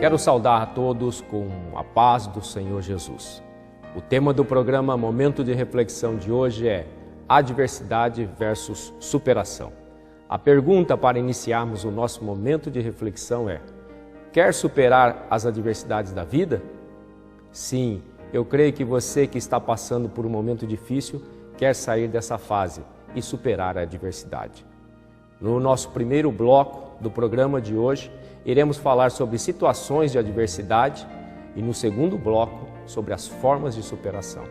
Quero saudar a todos com a paz do Senhor Jesus. O tema do programa Momento de Reflexão de hoje é Adversidade versus Superação. A pergunta para iniciarmos o nosso momento de reflexão é: quer superar as adversidades da vida? Sim, eu creio que você que está passando por um momento difícil quer sair dessa fase e superar a adversidade. No nosso primeiro bloco do programa de hoje, iremos falar sobre situações de adversidade e no segundo bloco, sobre as formas de superação.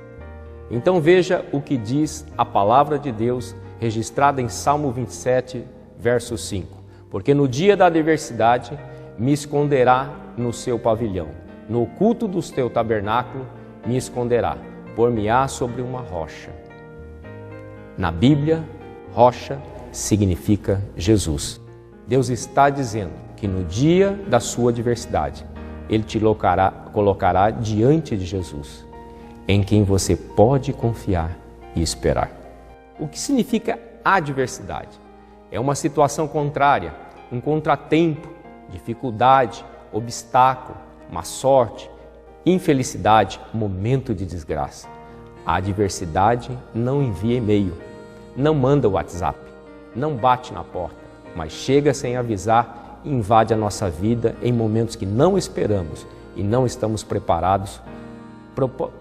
Então veja o que diz a palavra de Deus registrada em Salmo 27, verso 5. Porque no dia da adversidade me esconderá no seu pavilhão, no oculto do teu tabernáculo me esconderá, por-me-á sobre uma rocha. Na Bíblia, rocha significa Jesus. Deus está dizendo que no dia da sua adversidade, Ele te colocará diante de Jesus, em quem você pode confiar e esperar. O que significa adversidade? É uma situação contrária, um contratempo, dificuldade, obstáculo, má sorte, infelicidade, momento de desgraça. A adversidade não envia e-mail, não manda WhatsApp, não bate na porta, mas chega sem avisar e invade a nossa vida em momentos que não esperamos e não estamos preparados,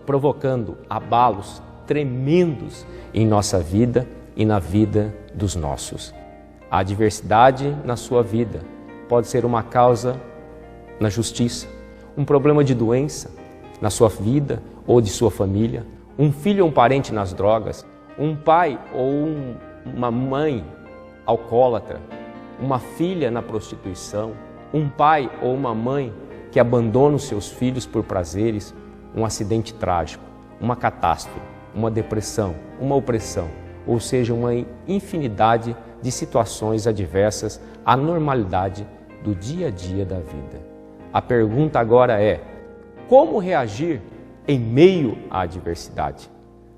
provocando abalos tremendos em nossa vida e na vida dos nossos. A adversidade na sua vida pode ser uma causa na justiça, um problema de doença na sua vida ou de sua família, um filho ou um parente nas drogas, um pai ou uma mãe alcoólatra, uma filha na prostituição, um pai ou uma mãe que abandona os seus filhos por prazeres, um acidente trágico, uma catástrofe, uma depressão, uma opressão, ou seja, uma infinidade de situações adversas à normalidade do dia a dia da vida. A pergunta agora é: como reagir em meio à adversidade?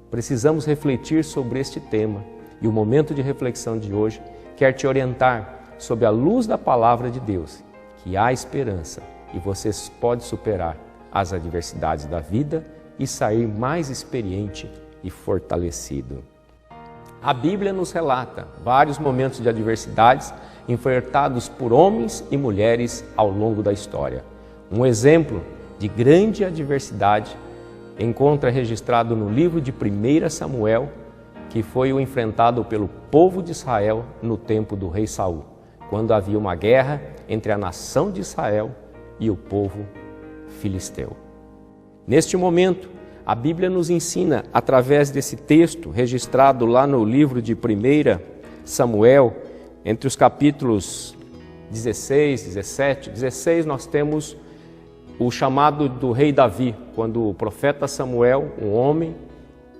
Precisamos refletir sobre este tema e o momento de reflexão de hoje quer te orientar sob a luz da palavra de Deus, que há esperança e você pode superar as adversidades da vida e sair mais experiente e fortalecido. A Bíblia nos relata vários momentos de adversidades enfrentados por homens e mulheres ao longo da história. Um exemplo de grande adversidade encontra registrado no livro de 1 Samuel, que foi o enfrentado pelo povo de Israel no tempo do rei Saul, quando havia uma guerra entre a nação de Israel e o povo filisteu. Neste momento, a Bíblia nos ensina, através desse texto registrado lá no livro de 1 Samuel, entre os capítulos 16, 17, 16 nós temos o chamado do rei Davi, quando o profeta Samuel, um homem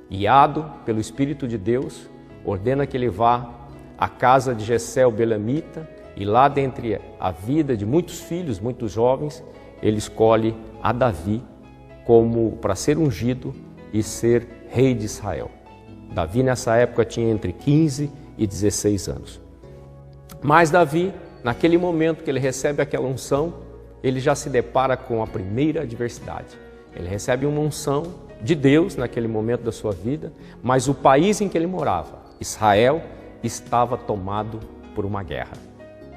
guiado pelo Espírito de Deus, ordena que ele vá à casa de Jessé o Belemita e lá dentre a vida de muitos filhos, muitos jovens, ele escolhe a Davi como para ser ungido e ser rei de Israel. Davi nessa época tinha entre 15 e 16 anos. Mas Davi, naquele momento que ele recebe aquela unção, ele já se depara com a primeira adversidade. Ele recebe uma unção de Deus naquele momento da sua vida, mas o país em que ele morava, Israel, estava tomado por uma guerra.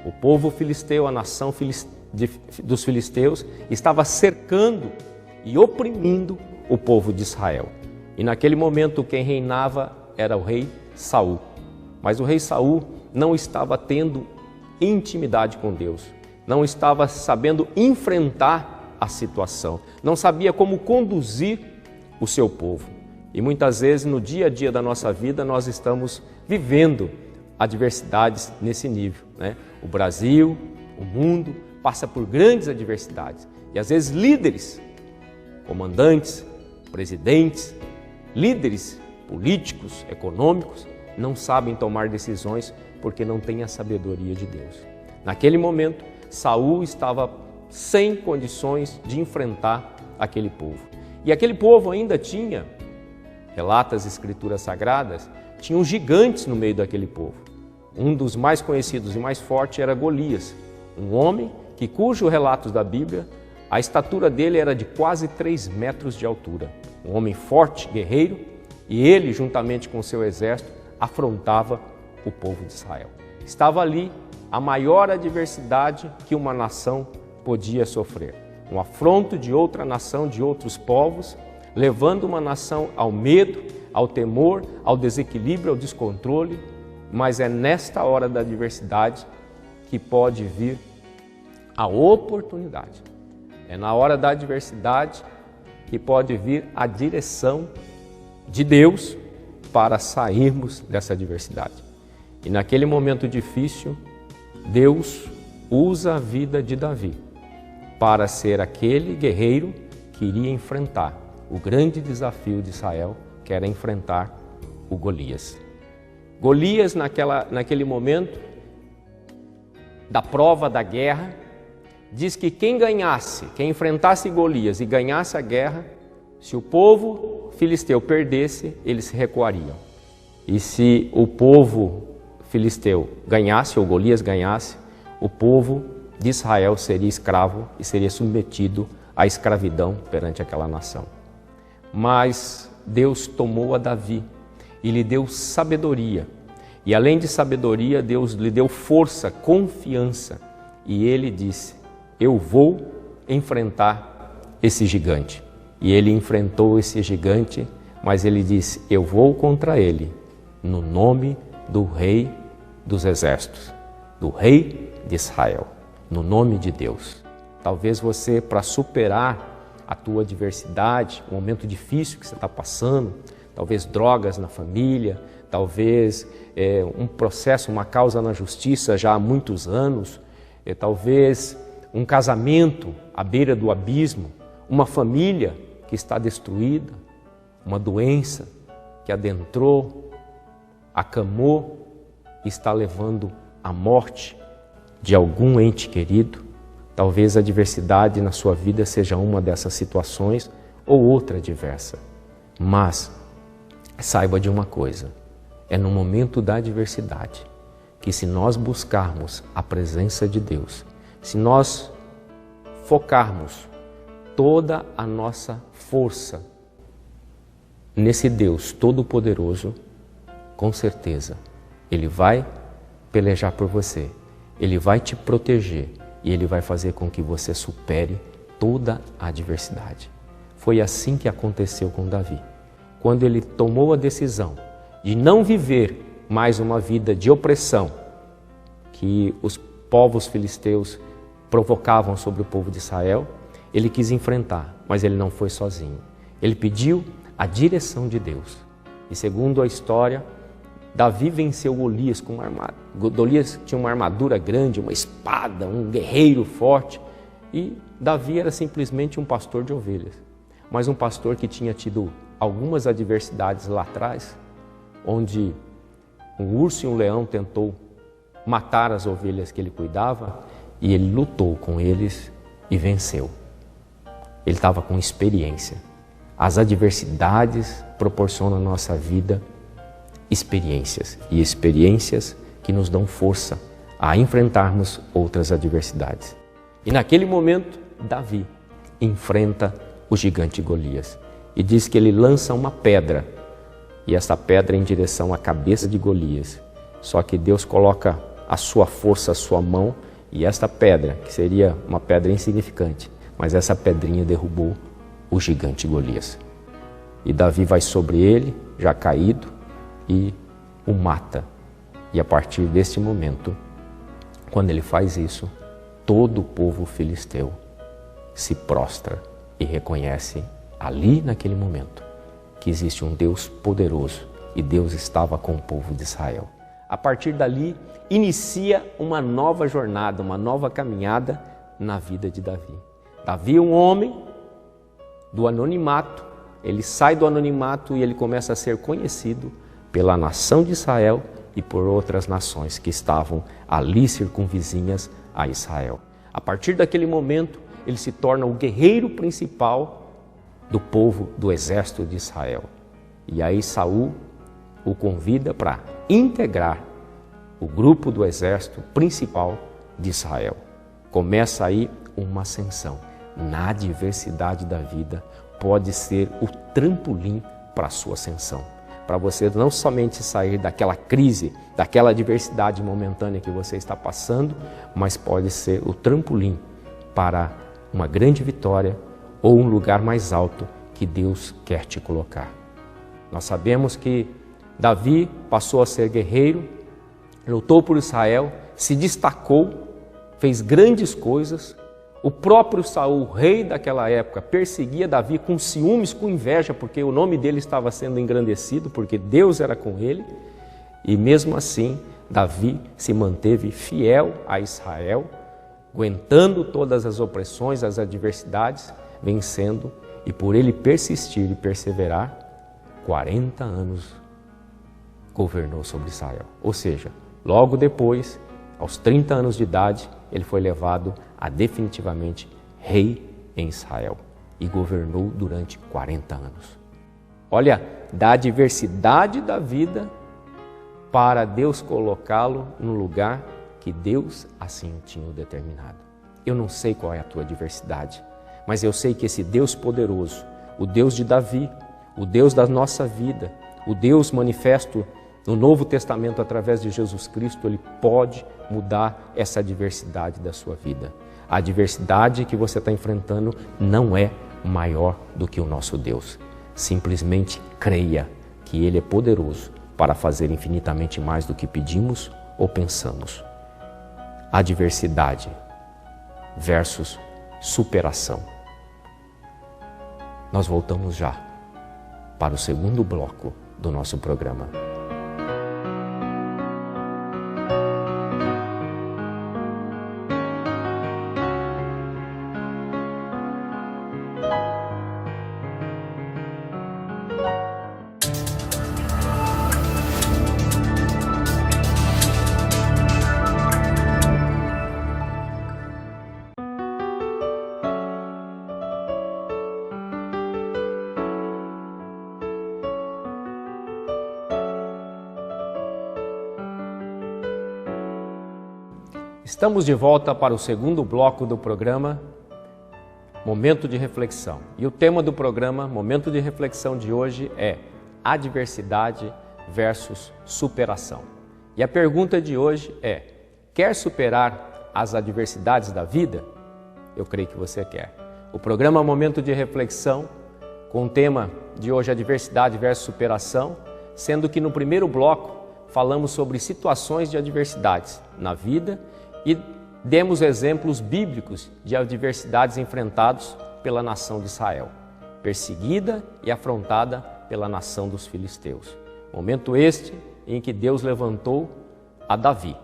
O povo filisteu, a nação dos filisteus, estava cercando e oprimindo o povo de Israel. E naquele momento quem reinava era o rei Saul. Mas o rei Saul não estava tendo intimidade com Deus, não estava sabendo enfrentar a situação, não sabia como conduzir o seu povo. E muitas vezes no dia a dia da nossa vida nós estamos vivendo adversidades nesse nível, né? O Brasil, o mundo passa por grandes adversidades e às vezes líderes, comandantes, presidentes, líderes políticos, econômicos não sabem tomar decisões porque não têm a sabedoria de Deus. Naquele momento, Saul estava sem condições de enfrentar aquele povo. E aquele povo ainda tinha, relata as Escrituras Sagradas, tinham gigantes no meio daquele povo. Um dos mais conhecidos e mais fortes era Golias, um homem cujos relatos da Bíblia A estatura dele era de quase 3 metros de altura. Um homem forte, guerreiro, e ele, juntamente com seu exército, afrontava o povo de Israel. Estava ali a maior adversidade que uma nação podia sofrer. Um afronto de outra nação, de outros povos, levando uma nação ao medo, ao temor, ao desequilíbrio, ao descontrole. Mas é nesta hora da adversidade que pode vir a oportunidade. É na hora da adversidade que pode vir a direção de Deus para sairmos dessa adversidade. E naquele momento difícil, Deus usa a vida de Davi para ser aquele guerreiro que iria enfrentar o grande desafio de Israel, que era enfrentar o Golias. Golias, naquele momento da prova da guerra, diz que quem enfrentasse Golias e ganhasse a guerra, se o povo filisteu perdesse, eles se recuariam. E se o povo filisteu ganhasse, ou Golias ganhasse, o povo de Israel seria escravo e seria submetido à escravidão perante aquela nação. Mas Deus tomou a Davi e lhe deu sabedoria. E além de sabedoria, Deus lhe deu força, confiança. E ele disse: eu vou enfrentar esse gigante. E ele enfrentou esse gigante, mas ele disse: eu vou contra ele, no nome do Rei dos Exércitos, do Rei de Israel, no nome de Deus. Talvez você, para superar a tua adversidade, um momento difícil que você está passando, talvez drogas na família, talvez um processo, uma causa na justiça já há muitos anos, talvez um casamento à beira do abismo, uma família que está destruída, uma doença que adentrou, acamou e está levando à morte de algum ente querido. Talvez a adversidade na sua vida seja uma dessas situações ou outra diversa. Mas saiba de uma coisa, é no momento da adversidade que, se nós buscarmos a presença de Deus, se nós focarmos toda a nossa força nesse Deus Todo-Poderoso, com certeza Ele vai pelejar por você, Ele vai te proteger e Ele vai fazer com que você supere toda a adversidade. Foi assim que aconteceu com Davi. Quando ele tomou a decisão de não viver mais uma vida de opressão que os povos filisteus provocavam sobre o povo de Israel, ele quis enfrentar, mas ele não foi sozinho. Ele pediu a direção de Deus. E segundo a história, Davi venceu Golias com uma armadura. Golias tinha uma armadura grande, uma espada, um guerreiro forte. E Davi era simplesmente um pastor de ovelhas. Mas um pastor que tinha tido algumas adversidades lá atrás, onde um urso e um leão tentou matar as ovelhas que ele cuidava, e ele lutou com eles e venceu. Ele estava com experiência. As adversidades proporcionam à nossa vida experiências, e experiências que nos dão força a enfrentarmos outras adversidades. E naquele momento, Davi enfrenta o gigante Golias e diz que ele lança uma pedra, e essa pedra em direção à cabeça de Golias. Só que Deus coloca a sua força, a sua mão, e esta pedra, que seria uma pedra insignificante, mas essa pedrinha derrubou o gigante Golias. E Davi vai sobre ele, já caído, e o mata. E a partir deste momento, quando ele faz isso, todo o povo filisteu se prostra e reconhece ali naquele momento que existe um Deus poderoso e Deus estava com o povo de Israel. A partir dali, inicia uma nova jornada, uma nova caminhada na vida de Davi. Davi é um homem do anonimato, ele sai do anonimato e ele começa a ser conhecido pela nação de Israel e por outras nações que estavam ali circunvizinhas a Israel. A partir daquele momento, ele se torna o guerreiro principal do povo, do exército de Israel. E aí Saul o convida para integrar o grupo do exército principal de Israel. Começa aí uma ascensão. na adversidade da vida, pode ser o trampolim para a sua ascensão. Para você não somente sair daquela crise, daquela adversidade momentânea que você está passando, mas pode ser o trampolim para uma grande vitória ou um lugar mais alto que Deus quer te colocar. Nós sabemos que Davi passou a ser guerreiro, lutou por Israel, se destacou, fez grandes coisas. O próprio Saul, rei daquela época, perseguia Davi com ciúmes, com inveja, porque o nome dele estava sendo engrandecido, porque Deus era com ele. E mesmo assim, Davi se manteve fiel a Israel, aguentando todas as opressões, as adversidades, vencendo. E por ele persistir e perseverar, 40 anos governou sobre Israel. Ou seja, logo depois, aos 30 anos de idade, ele foi levado a definitivamente rei em Israel e governou durante 40 anos. Olha, da adversidade da vida para Deus colocá-lo no lugar que Deus assim tinha determinado. Eu não sei qual é a tua adversidade, mas eu sei que esse Deus poderoso, o Deus de Davi, o Deus da nossa vida, o Deus manifesto no Novo Testamento através de Jesus Cristo, Ele pode mudar essa adversidade da sua vida. A adversidade que você está enfrentando não é maior do que o nosso Deus. Simplesmente creia que Ele é poderoso para fazer infinitamente mais do que pedimos ou pensamos. Adversidade versus superação. Nós voltamos já para o segundo bloco do nosso programa. Estamos de volta para o segundo bloco do programa Momento de Reflexão. E o tema do programa Momento de Reflexão de hoje é adversidade versus superação. E a pergunta de hoje é: quer superar as adversidades da vida? Eu creio que você quer. O programa Momento de Reflexão, com o tema de hoje adversidade versus superação, sendo que no primeiro bloco falamos sobre situações de adversidades na vida e demos exemplos bíblicos de adversidades enfrentadas pela nação de Israel, perseguida e afrontada pela nação dos filisteus. Momento este em que Deus levantou a Davi.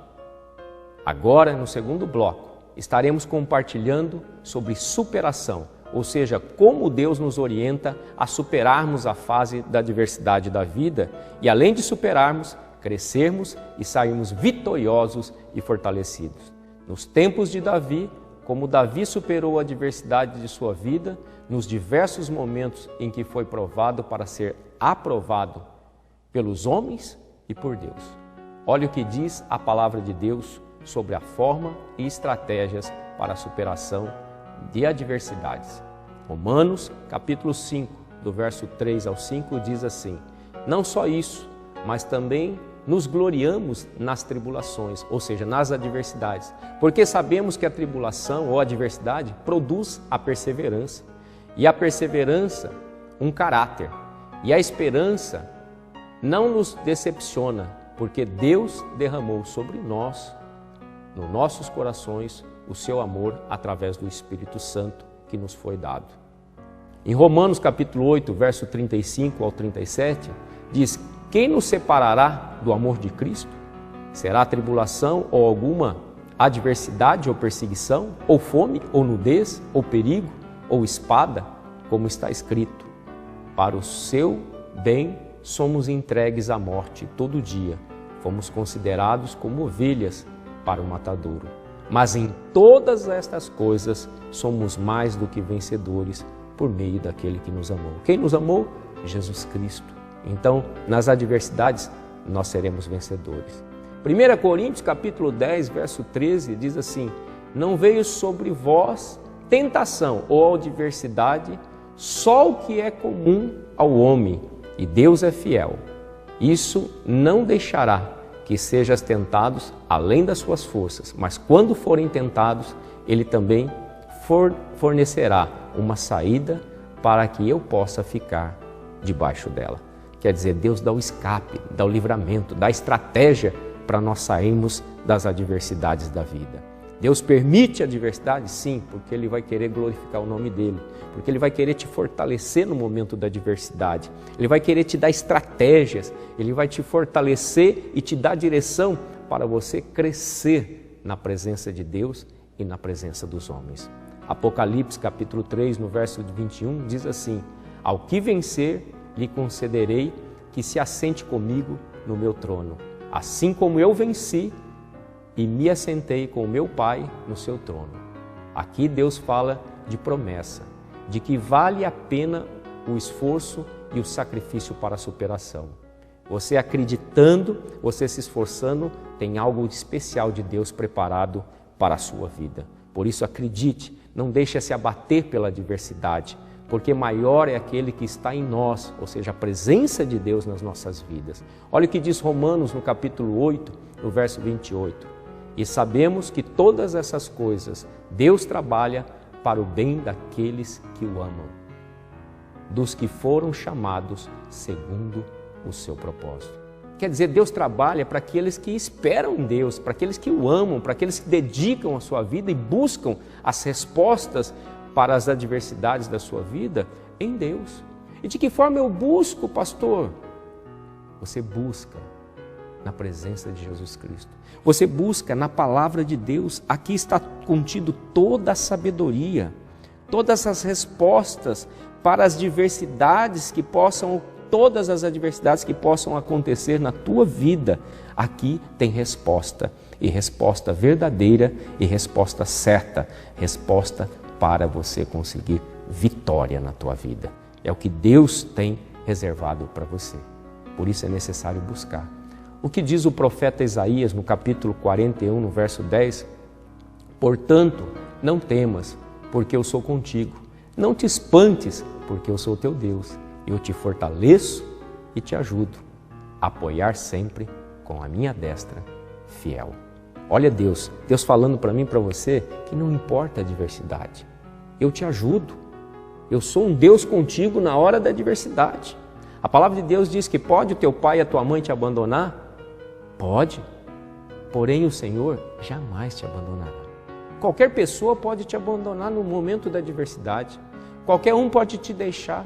Agora, no segundo bloco, estaremos compartilhando sobre superação, ou seja, como Deus nos orienta a superarmos a fase da adversidade da vida e, além de superarmos, crescermos e sairmos vitoriosos e fortalecidos. Nos tempos de Davi, como Davi superou a adversidade de sua vida, nos diversos momentos em que foi provado para ser aprovado pelos homens e por Deus. Olha o que diz a palavra de Deus sobre a forma e estratégias para a superação de adversidades. Romanos, capítulo 5, do verso 3 ao 5, diz assim: não só isso, mas também nos gloriamos nas tribulações, ou seja, nas adversidades, porque sabemos que a tribulação ou a adversidade produz a perseverança, e a perseverança um caráter, e a esperança não nos decepciona, porque Deus derramou sobre nós, nos nossos corações, o seu amor através do Espírito Santo que nos foi dado. Em Romanos capítulo 8, verso 35 ao 37, diz: quem nos separará do amor de Cristo? Será tribulação ou alguma adversidade ou perseguição, ou fome, ou nudez, ou perigo, ou espada, como está escrito: para o seu bem somos entregues à morte todo dia, fomos considerados como ovelhas para o matadouro. Mas em todas estas coisas somos mais do que vencedores por meio daquele que nos amou. Quem nos amou? Jesus Cristo. Então, nas adversidades, nós seremos vencedores. 1 Coríntios capítulo 10, verso 13, diz assim: não veio sobre vós tentação ou adversidade só o que é comum ao homem, e Deus é fiel. Isso não deixará que sejas tentados além das suas forças, mas quando forem tentados, Ele também fornecerá uma saída para que eu possa ficar debaixo dela. Quer dizer, Deus dá o escape, dá o livramento, dá a estratégia para nós sairmos das adversidades da vida. Deus permite a adversidade? Sim, porque Ele vai querer glorificar o nome dEle, porque Ele vai querer te fortalecer no momento da adversidade, Ele vai querer te dar estratégias, Ele vai te fortalecer e te dar direção para você crescer na presença de Deus e na presença dos homens. Apocalipse capítulo 3, no verso 21, diz assim: ao que vencer, lhe concederei que se assente comigo no meu trono, assim como eu venci e me assentei com o meu Pai no seu trono. Aqui Deus fala de promessa, de que vale a pena o esforço e o sacrifício para a superação. Você acreditando, você se esforçando, tem algo especial de Deus preparado para a sua vida. Por isso acredite, não deixe se abater pela adversidade, porque maior é aquele que está em nós, ou seja, a presença de Deus nas nossas vidas. Olha o que diz Romanos no capítulo 8, no verso 28. E sabemos que todas essas coisas Deus trabalha para o bem daqueles que o amam, dos que foram chamados segundo o seu propósito. Quer dizer, Deus trabalha para aqueles que esperam em Deus, para aqueles que o amam, para aqueles que dedicam a sua vida e buscam as respostas para as adversidades da sua vida em Deus. E de que forma eu busco, pastor? Você busca na presença de Jesus Cristo. Você busca na palavra de Deus. Aqui está contido toda a sabedoria, todas as respostas para as diversidades todas as adversidades que possam acontecer na tua vida. Aqui tem resposta, e resposta verdadeira e resposta certa, resposta para você conseguir vitória na tua vida. É o que Deus tem reservado para você. Por isso é necessário buscar. O que diz o profeta Isaías no capítulo 41, no verso 10? Portanto, não temas, porque eu sou contigo. Não te espantes, porque eu sou teu Deus. Eu te fortaleço e te ajudo a apoiar sempre com a minha destra fiel. Olha Deus falando para mim e para você que não importa a adversidade. Eu te ajudo. Eu sou um Deus contigo na hora da adversidade. A palavra de Deus diz que pode o teu pai e a tua mãe te abandonar? Pode, porém o Senhor jamais te abandonará. Qualquer pessoa pode te abandonar no momento da adversidade, qualquer um pode te deixar,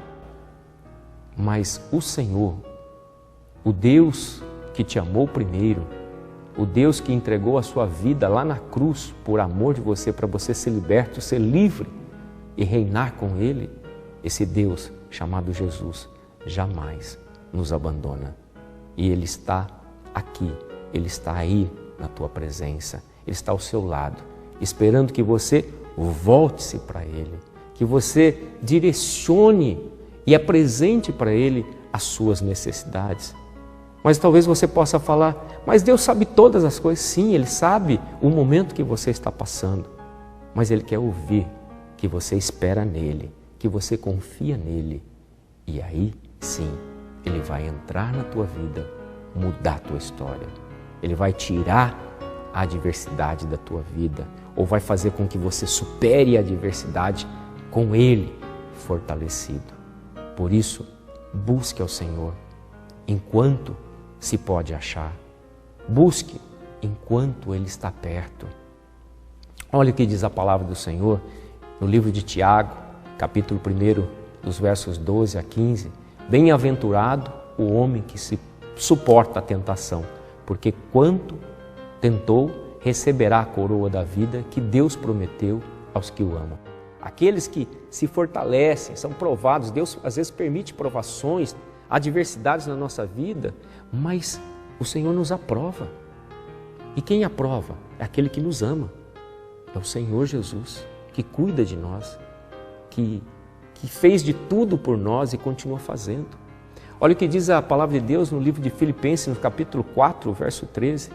mas o Senhor, o Deus que te amou primeiro, o Deus que entregou a sua vida lá na cruz por amor de você, para você ser liberto, ser livre e reinar com Ele, esse Deus chamado Jesus jamais nos abandona. E Ele está aqui, Ele está aí na tua presença, Ele está ao seu lado, esperando que você volte-se para Ele, que você direcione e apresente para Ele as suas necessidades. Mas talvez você possa falar, mas Deus sabe todas as coisas. Sim, Ele sabe o momento que você está passando, mas Ele quer ouvir que você espera nele, que você confia nele. E aí, sim, Ele vai entrar na tua vida, mudar a tua história. Ele vai tirar a adversidade da tua vida, ou vai fazer com que você supere a adversidade com Ele fortalecido. Por isso, busque ao Senhor enquanto se pode achar. Busque enquanto Ele está perto. Olha o que diz a palavra do Senhor no livro de Tiago, capítulo 1, dos versos 12 a 15. Bem-aventurado o homem que se suporta a tentação, porque quanto tentou, receberá a coroa da vida que Deus prometeu aos que o amam. Aqueles que se fortalecem, são provados. Deus às vezes permite provações, adversidades na nossa vida, mas o Senhor nos aprova. E quem aprova? É aquele que nos ama. É o Senhor Jesus, que cuida de nós, que fez de tudo por nós e continua fazendo. Olha o que diz a palavra de Deus no livro de Filipenses, no capítulo 4, verso 13.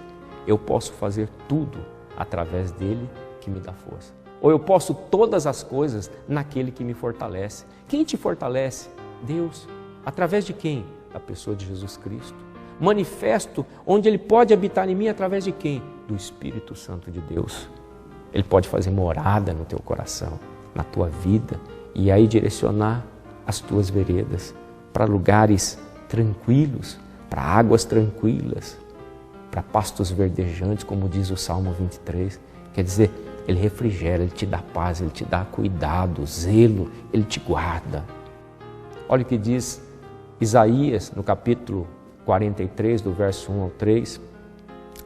Eu posso fazer tudo através dele que me dá força. ou eu posso todas as coisas naquele que me fortalece. Quem te fortalece? Deus. Através de quem? Da pessoa de Jesus Cristo. Manifesto onde Ele pode habitar em mim através de quem? Do Espírito Santo de Deus. Ele pode fazer morada no teu coração, na tua vida, e aí direcionar as tuas veredas para lugares tranquilos, para águas tranquilas, para pastos verdejantes, como diz o Salmo 23. Quer dizer, Ele refrigera, Ele te dá paz, Ele te dá cuidado, zelo, Ele te guarda. Olha o que diz Isaías no capítulo 43, do verso 1 ao 3.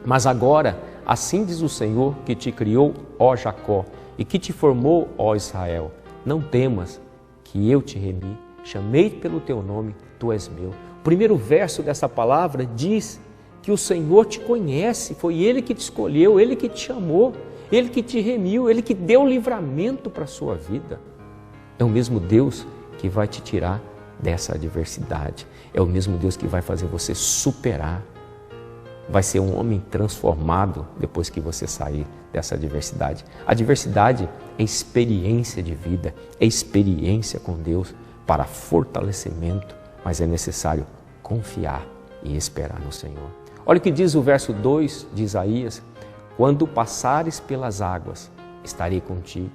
Mas agora, assim diz o Senhor que te criou, ó Jacó, e que te formou, ó Israel. Não temas, que eu te remi, chamei-te pelo teu nome, tu és meu. O primeiro verso dessa palavra diz que o Senhor te conhece, foi Ele que te escolheu, Ele que te chamou, Ele que te remiu, Ele que deu livramento para a sua vida. É o mesmo Deus que vai te tirar dessa adversidade. É o mesmo Deus que vai fazer você superar. Vai ser um homem transformado depois que você sair dessa adversidade. A adversidade é experiência de vida, é experiência com Deus para fortalecimento, mas é necessário confiar e esperar no Senhor. Olha o que diz o verso 2 de Isaías: quando passares pelas águas, estarei contigo,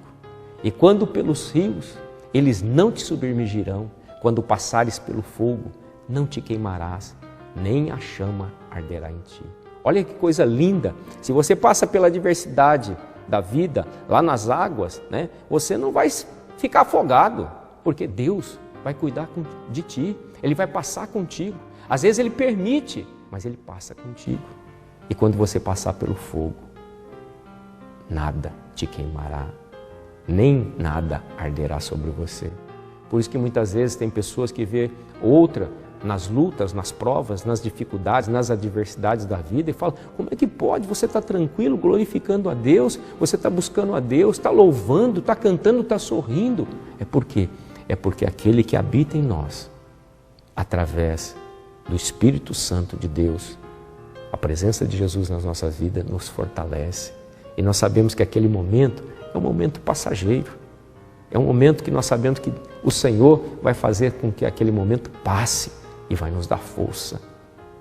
e quando pelos rios, eles não te submergirão. Quando passares pelo fogo, não te queimarás, nem a chama arderá em ti. Olha que coisa linda! Se você passa pela adversidade da vida, lá nas águas, né, você não vai ficar afogado, porque Deus vai cuidar de ti, Ele vai passar contigo. Às vezes Ele permite, mas Ele passa contigo. E quando você passar pelo fogo, nada te queimará, nem nada arderá sobre você. Por isso que muitas vezes tem pessoas que vê outra nas lutas, nas provas, nas dificuldades, nas adversidades da vida e falam: como é que pode? Você está tranquilo, glorificando a Deus, você está buscando a Deus, está louvando, está cantando, está sorrindo. É porque aquele que habita em nós, através do Espírito Santo de Deus, a presença de Jesus nas nossas vidas nos fortalece. E nós sabemos que aquele momento é um momento passageiro. É um momento que nós sabemos que o Senhor vai fazer com que aquele momento passe e vai nos dar força,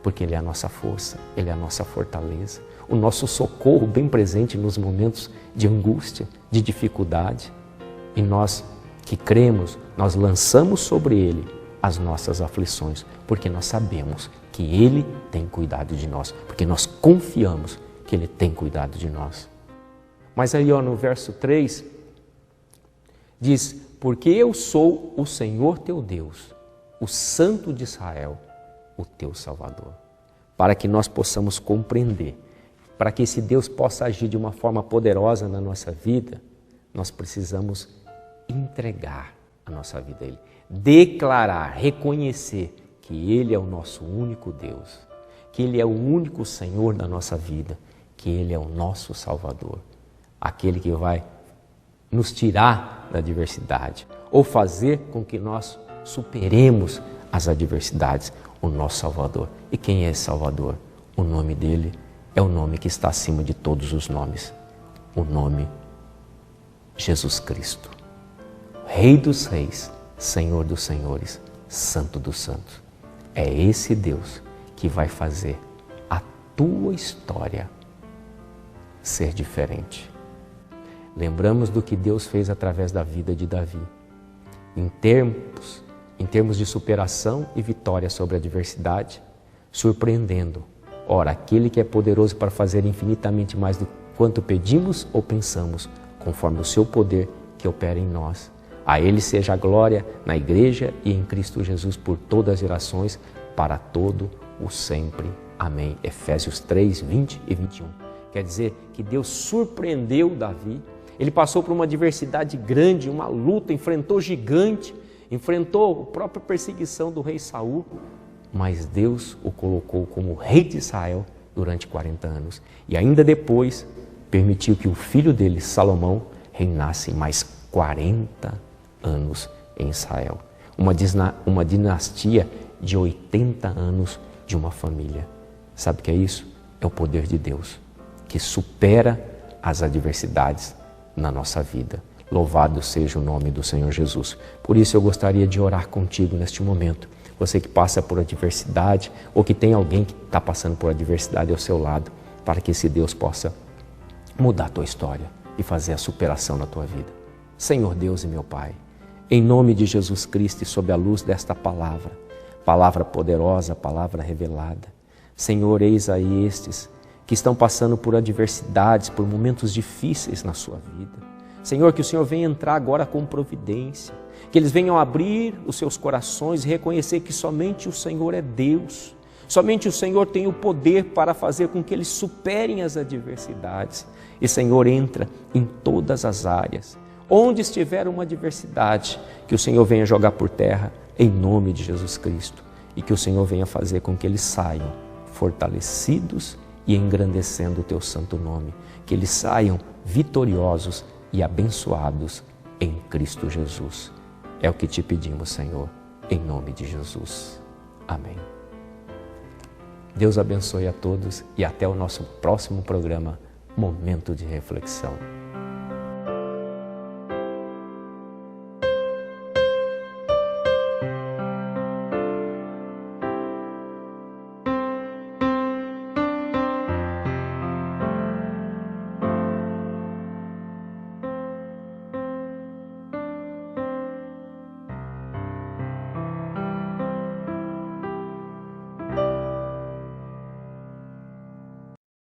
porque Ele é a nossa força, Ele é a nossa fortaleza, o nosso socorro bem presente nos momentos de angústia, de dificuldade. E nós que cremos, nós lançamos sobre Ele as nossas aflições, porque nós sabemos que Ele tem cuidado de nós, porque nós confiamos que Ele tem cuidado de nós. Mas aí no verso 3, diz: porque eu sou o Senhor teu Deus, o Santo de Israel, o teu Salvador. Para que nós possamos compreender, para que esse Deus possa agir de uma forma poderosa na nossa vida, nós precisamos entregar a nossa vida a Ele, declarar, reconhecer que Ele é o nosso único Deus, que Ele é o único Senhor da nossa vida, que Ele é o nosso Salvador, aquele que vai nos tirar da adversidade ou fazer com que nós superemos as adversidades, o nosso Salvador. E quem é esse Salvador? O nome dele é o nome que está acima de todos os nomes, o nome Jesus Cristo, Rei dos Reis, Senhor dos Senhores, Santo dos Santos. É esse Deus que vai fazer a tua história ser diferente. Lembramos do que Deus fez através da vida de Davi, em termos de superação e vitória sobre a adversidade, surpreendendo. Ora, aquele que é poderoso para fazer infinitamente mais do quanto pedimos ou pensamos, conforme o seu poder que opera em nós. A Ele seja a glória na Igreja e em Cristo Jesus por todas as gerações, para todo o sempre. Amém. Efésios 3, 20 e 21. Quer dizer que Deus surpreendeu Davi. Ele passou por uma adversidade grande, uma luta, enfrentou gigante, enfrentou a própria perseguição do rei Saul, mas Deus o colocou como rei de Israel durante 40 anos. E ainda depois permitiu que o filho dele, Salomão, reinasse mais 40 anos em Israel. Uma dinastia de 80 anos de uma família. Sabe o que é isso? É o poder de Deus, que supera as adversidades na nossa vida. Louvado seja o nome do Senhor Jesus. Por isso eu gostaria de orar contigo neste momento. Você que passa por adversidade ou que tem alguém que está passando por adversidade ao seu lado, para que esse Deus possa mudar a tua história e fazer a superação na tua vida. Senhor Deus e meu Pai, em nome de Jesus Cristo e sob a luz desta palavra, palavra poderosa, palavra revelada, Senhor, eis aí estes que estão passando por adversidades, por momentos difíceis na sua vida. Senhor, que o Senhor venha entrar agora com providência, que eles venham abrir os seus corações e reconhecer que somente o Senhor é Deus, somente o Senhor tem o poder para fazer com que eles superem as adversidades. E Senhor, entra em todas as áreas, onde estiver uma adversidade, que o Senhor venha jogar por terra em nome de Jesus Cristo e que o Senhor venha fazer com que eles saiam fortalecidos e engrandecendo o teu santo nome, que eles saiam vitoriosos e abençoados em Cristo Jesus. É o que te pedimos, Senhor, em nome de Jesus. Amém. Deus abençoe a todos e até o nosso próximo programa, Momento de Reflexão.